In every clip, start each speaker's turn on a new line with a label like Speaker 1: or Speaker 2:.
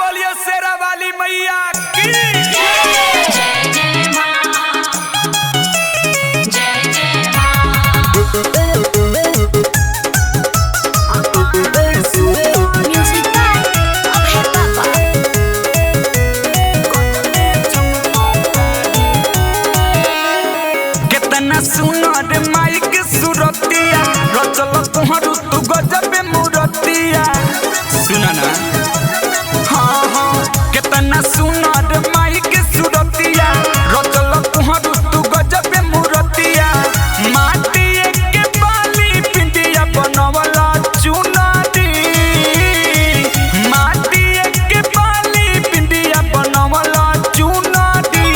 Speaker 1: बोलिए शेरा वाली मैया की।
Speaker 2: कितना सुनर माई के सुरतिया रचल तोहरू तू गजब मूरतिया सुना ना। हाँ हाँ कितना सुनर माई के सुरतिया रचल तोहरू तू गजब मूरतिया माटी के बाली पिंडिया बनवला चुनरी माटी के बाली पिंडिया बनवला चुनरी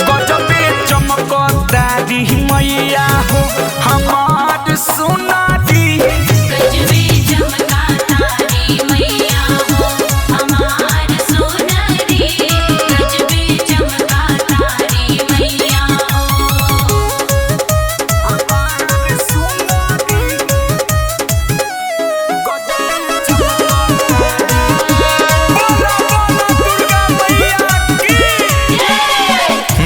Speaker 2: गजबे चमकदारी मैया हो हमार सुनारी
Speaker 3: गजबे चमकदारी मैया हो हमार सुनारी गजबे चमकदारी मैया हो
Speaker 2: हमार सुनारी गजबे
Speaker 1: दुर्गा मैया की।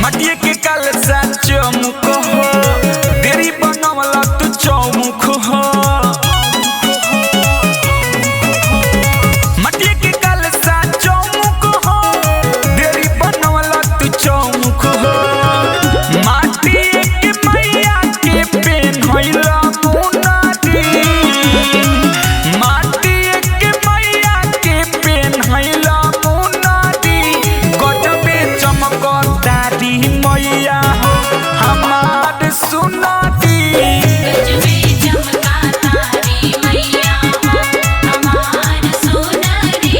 Speaker 2: मटिया के कलसा चौमुख हो देरी बनवला तू चौमुख हो मटिया के कलसा चौमुख हो देरी बनवला तू चौमुख हो माटी के मैया के पेन होइला मुनादी माटी के मैया के पेन होइला मुनादी गजबे चमकदारी मैया हो हमार सुनादी
Speaker 3: गजबे चमकदारी मैया हो हमार सुनारी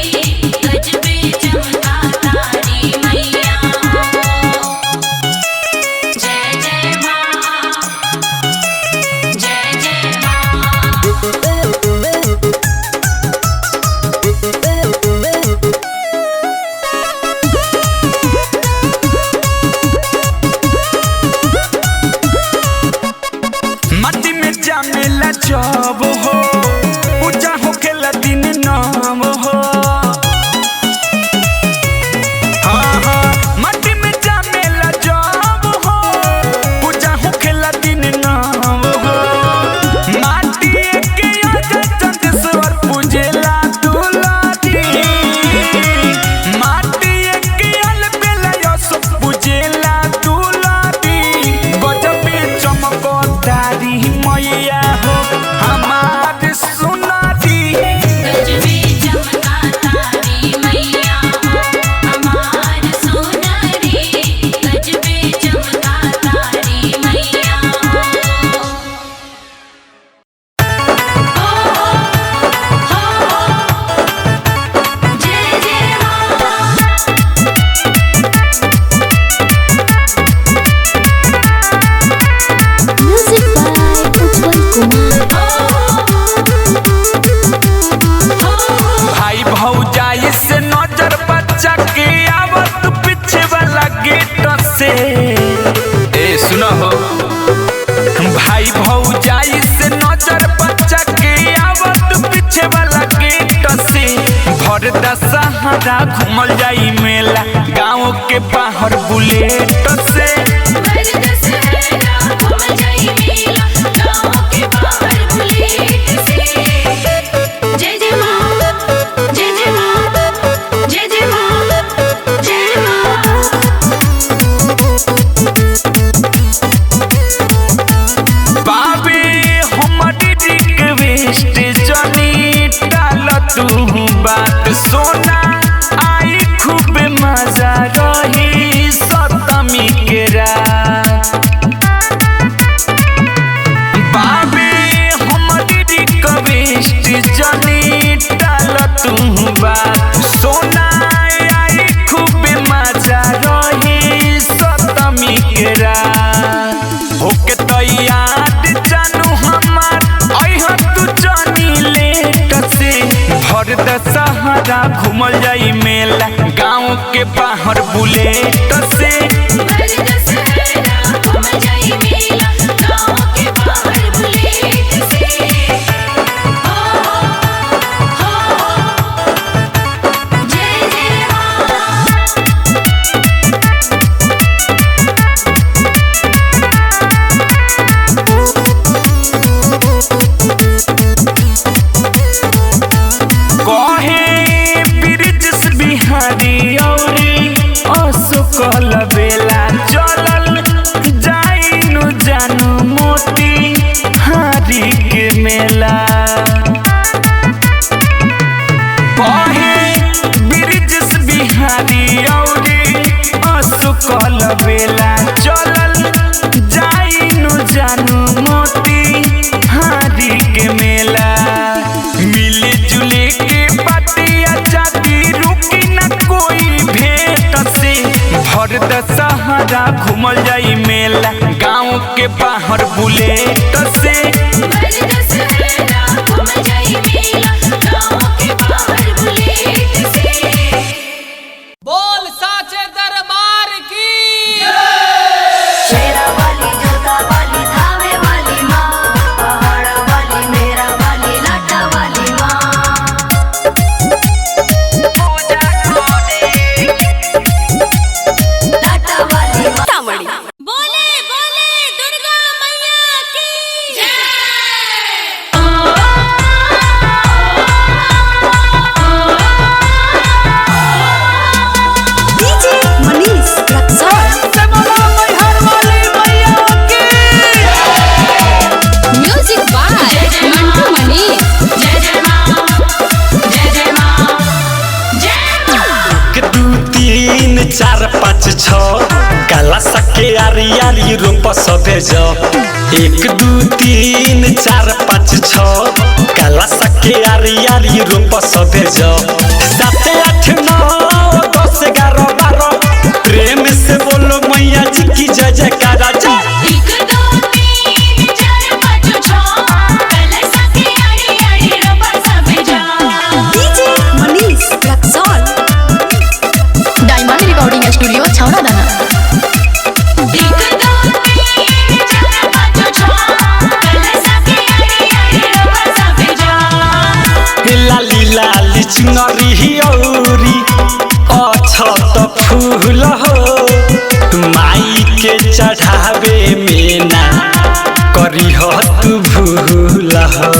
Speaker 3: गजबे चमकदारी मैया हो। जय जय माँ जय जय माँ।
Speaker 2: मट्टी में जामेला जब हो पूजा होखेला दिन नाम हो हाँ हाँ मट्टी में जामेला जब हो पूजा होखेला दिन नाम हो माटी के आजा चंदेश्वर पूजेला दुलारी माटी के अलबेला यस पूजेला दुलारी गजबे चमकदारी मैया हो हमार सुनारी
Speaker 3: गजबे चमकदारी मैया हो हमार सुनारी गजबे चमकदारी मैया हो। जय जय
Speaker 4: Music by Utpal Kumar.
Speaker 2: भाई भौजाई से नजर बच्चा के आवत पीछे वाला गेट से ए सुनो हो भाई भौजाई से नजर बच्चा के आवत पीछे वाला गेट से भर दशहरा घूमल जाई मेला गाँव के बाहर बुलेट से
Speaker 3: भर दशहरा घूम जाई मेला गाँव के बाहर बुलेट से। जय जय माँ जय जय माँ जय जय माँ जय माँ।
Speaker 2: बाबे हमारी रिक्वेस्ट जनी डाल तू बात सोना आई खूब मजा रही सप्तमी के रात बाबे हमारी रिक्वेस्ट जनी डाल तू बात सोना आई खूब मजा रही सप्तमी के रात होके तैयार जानू हमार अइह तू जानी लेट से भर दशहरा घूमल जाई मेला गाँव के बाहर बुलेट से
Speaker 3: भर दशहरा घूम जाई मेला गाँव के बाहर बुलेट से। हो जय जय
Speaker 2: कहल बेला चलल जाइनु जानू मोती हारी के मेला ब्रिजेश बिहारी औरी असु कहल बेला चलल जाइनु जानू मोती हारी के मेला मिली जुली के बतिया जाती रुकी न कोई भेंट से भर दशहरा घूमल जाई मेला गाँव के बाहर बुलेट से
Speaker 1: बोल साचे दरबार की
Speaker 3: शेरा वाली जोता वाली थावे वाली माँ पहाड़ वाली मेरा वाली लाटा वाली माँ लाटा वाली माँ बोले बोले दुर्गा मैया की
Speaker 4: DJ Manish Raksol. Music by Mantu Manish.
Speaker 3: जय जय माँ जय जय माँ जय माँ
Speaker 5: 1 2 3 4 5 6 काला सके आरी आरी रूप सबे जो 1 2 3 4 5 6 काला सके आरी आरी रूप सबे जो 7 8 9 10 11 12 प्रेम से बोलो मैया जी की जय जयकारा जय
Speaker 3: 1 2 3 4 5 6 पहले सखी आड़ी आड़ी रबा सबे जा
Speaker 4: DJ Manish Raksol. Diamond Recording Studio, Chowdhury.
Speaker 3: 1 2 3 4 5 6 पहले सखी आड़ी आड़ी रबा सबे जा
Speaker 5: लाली लाली चुनरी औरी अछत फूल हो माई के चढ़ावे में ना करी हो तू भूल हो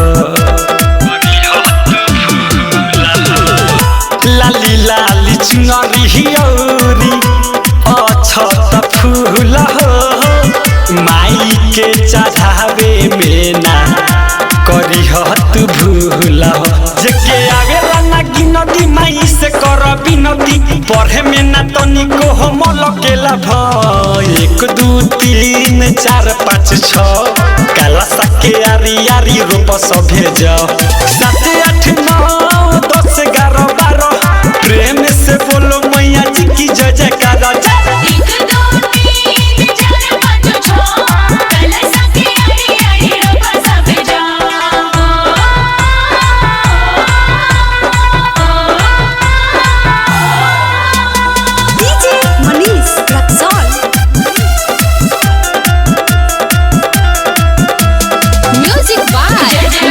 Speaker 5: लाली लाली चुनरी औरी अछत फूल हो माई के चढ़ावे में ना करी हो तू भूल हो जेके आवेला ना गिनती माई से कर बिनती पढ़े में ना तनिको हो मलकेला भ 1 2 3 4 5 6 काला सके आरी आरी रूप सभे जाओ 7 8 9 10 11 12 प्रेम से बोलो मैया जी की जय जयकारा जय
Speaker 3: 1 2 3 4 5 6 पहले सखी आड़ी आड़ी रबा सबे जा
Speaker 4: DJ Manish Raksol. Music by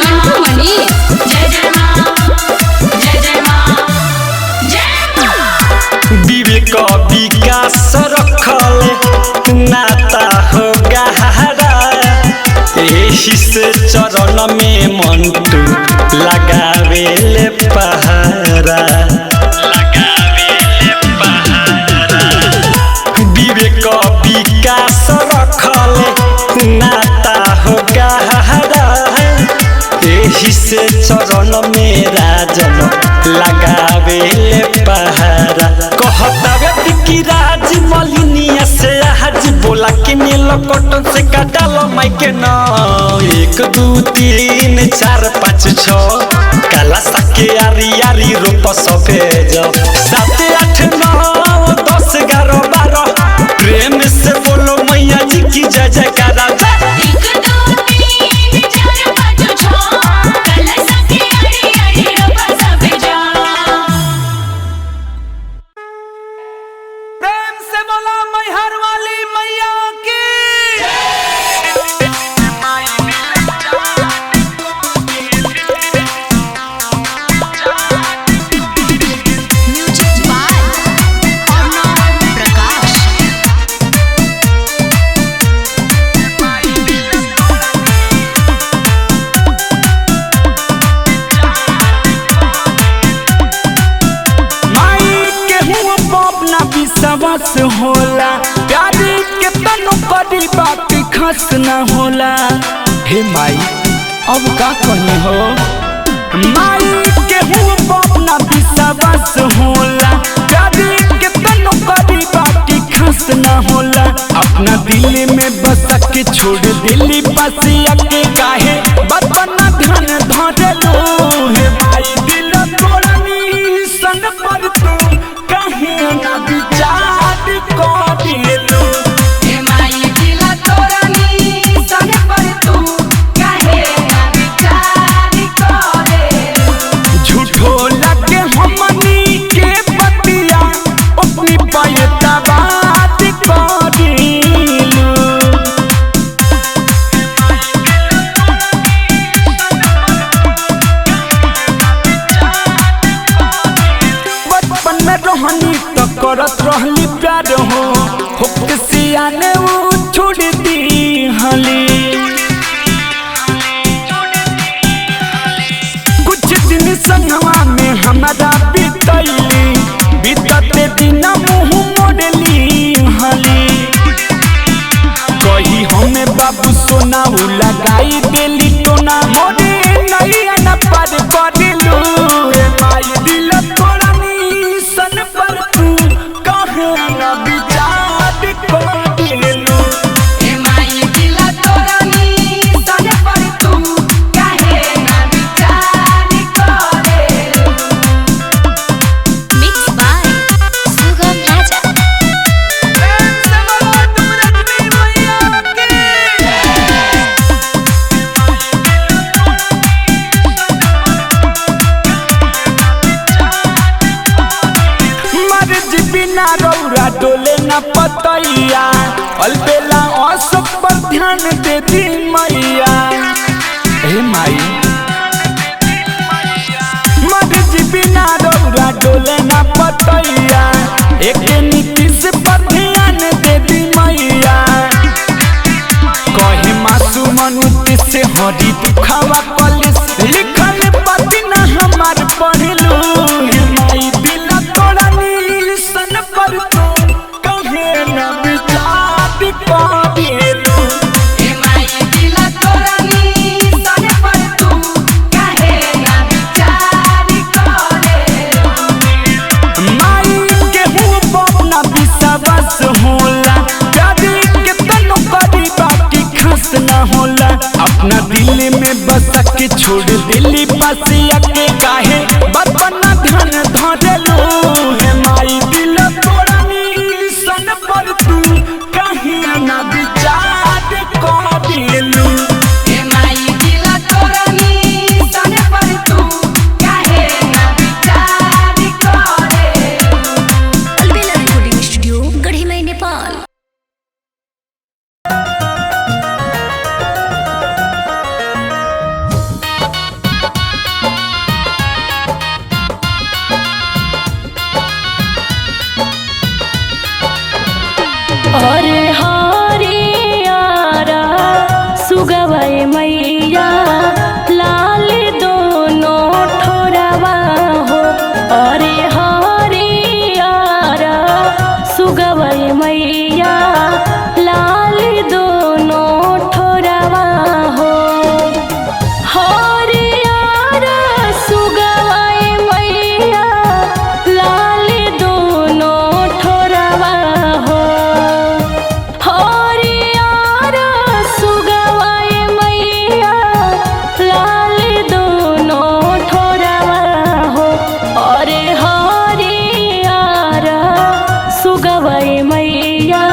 Speaker 4: Mantu Manish.
Speaker 3: जय जय माँ जय जय माँ जय माँ
Speaker 5: विवेक विकास रखले नाता हो गहरा एही से चरण में मंटू लगावेले पहारा विवेक विकास रखले नाता हो गहरा एही से चरण में राजन लगावेले पहारा कहतावे कि राज मलिनिया से आज बोला के नील कटन से काटल माई के न 1 2 3 4 5 6 काला सके आरी आरी रूप सफेद 7 8 9 10 11 12 प्रेम से बोलो मैया जी की जय जयकारा जय
Speaker 3: 1 2 3 4 5 6 पहले सखी आड़ी आड़ी रबा सबे जा
Speaker 1: प्रेम से बोला मैहर वाली मैया की
Speaker 2: विश्वास होला, प्यार के तनु करी बात खास न होला। हे माई अब का कही हो, माई के हुआ अपना विश्वास होला, प्यार के तनु करी बात खास न होला। अपना दिल में बस के छोड़ दिल्ली बसिया के काहे बतना धन धरलो। हे माई दिल तोड़नी सन पर तू काहे ना विचार करेलो।
Speaker 3: हे माई दिल तोड़नी सन पर तू काहे ना विचार करेलो।
Speaker 2: झूठो लगे हमनी के पतिया अपनी पायता बात करेलो। बचपन में रहनी तो करत रहली प्यार हो, होके सियाने वो छोड़ दी हली। कुछ दिन संगवा में हमारा बीतैली, बीतते दिन मुँह मोड़ली हली। कही हमें बाबू सोना उ लगाई देली टोना, मोरे नैया न पार करेलू। हे माई दिल तोड़नी सन पर तू काहे ना विचार करेलू।
Speaker 3: हे माई दिल तोड़नी सन पर तू काहे ना विचार करेलो।
Speaker 4: Mixed by Sugam Raja.
Speaker 2: मर्जी बिना रौरा डोले न पतैया, अलबेला औसत पर ध्यान दे दी मैया। हे माई मर्जी बिना रौरा डोले न पतैया, एक नीतीश पर ध्यान दे दी मैया। कहे मासूम नीतीश से हरी दुखावा कलिस, लिखल पति न हमार पढ़लू। हे माई दिल तोड़नी सन पर तू काहे ना विचार करेलू।
Speaker 3: हे माई दिल तोड़नी सन पर तू काहे ना विचार करेलो।
Speaker 2: माई के हुआ अपना विश्वास होला, प्यार के तनु करी बाकी खास न होला। अपना दिल में बस के छोड़ दिल्ली बसिया के काहे बतना धन धरलो। हे माई दिल तोड़नी सन पर तू काहे ना विचार करेलू।
Speaker 3: हे माई दिल तोड़नी सन पर तू काहे ना विचार करेलो।
Speaker 4: Albela Recording Studio, Gadhimai, Nepal.
Speaker 6: अरे हरियारा सुगवै मैया लाल दोनों ठोरवा हो। अरे हरियारा सुगवै मैया लाल दोनों ठोरवा हो। हरियारा सुगवै मैया लाल दोनों ठोरवा हो। हरियारा सुगवै मैया लाल दोनों ठोरवा हो। अरे हरियारा सुगवै मैया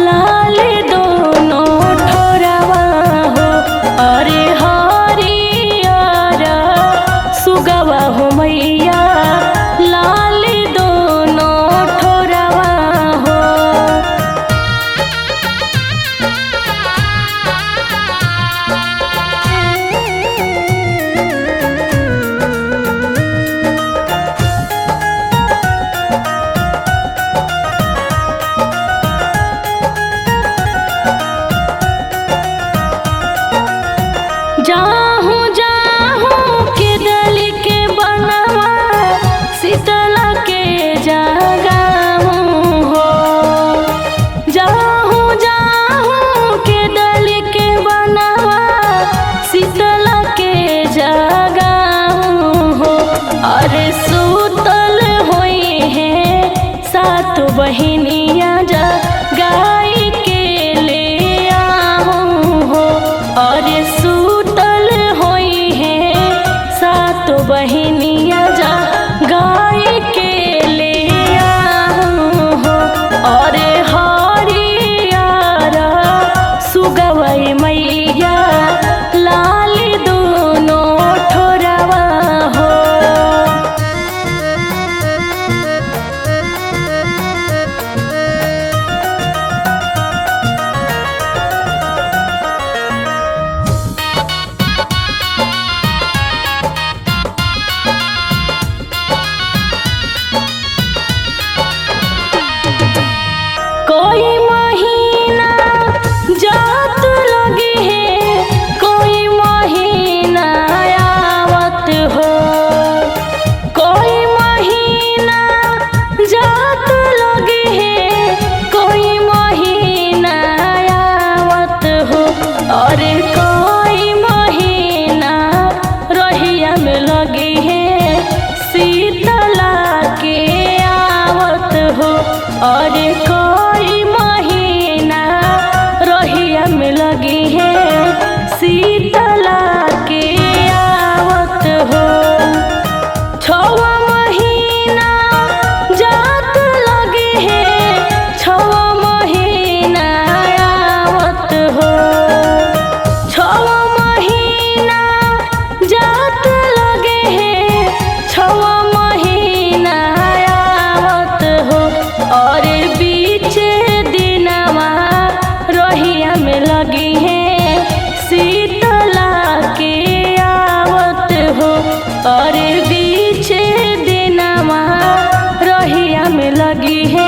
Speaker 6: लाल दोनों ठोरवा हो। अरे हरियारा सुगवा हो मैया लाल दोनों ठोरवा हो। जाहूँ जाहूँ के दल के बनवा छवा महीना जात लगे है छवा महीना आवत हो छवा महीना जात लगे है छवा महीना आवत हो और बीच दिनवा रोहिया में लगी है शीतला के आवत हो और बीच दिनवा रोहिया में लगी है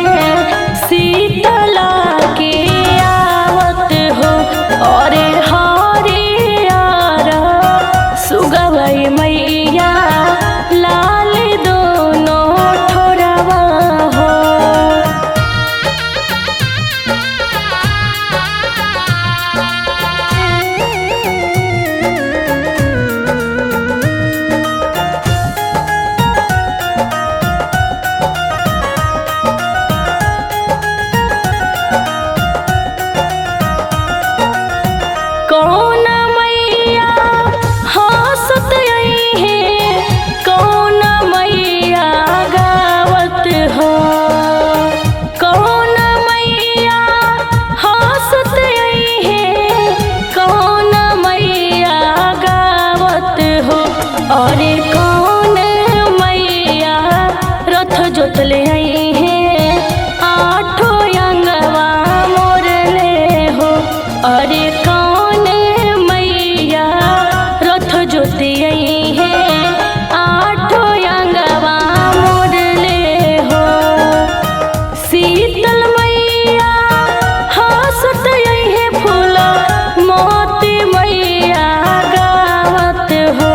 Speaker 6: शीतला के आवत हो और हरियर सुगवई मैया लाल दोनों ठोरवा हो कौन मैया हंसत आई है कौन मैया गावत हो कौन मैया हंसत आई है कौन मैया गावत हो और कौन मैया रथ जोतले आई है आठों अंगवा मोरले हो और कौन मैया रथ जोते आई है आठों अंगवा मोरले हो शीतल मैया हंसत आई है फूला मोती मैया गावत हो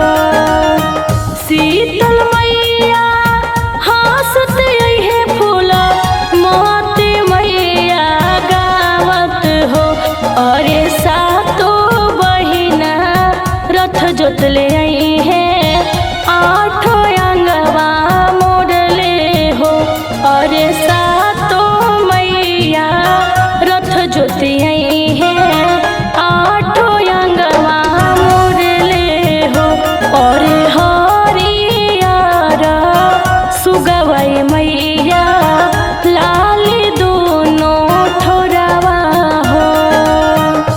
Speaker 6: शीतल मैया हंसत आई है फूला मोती मैया गावत हो और सातो बहिना रथ जोतले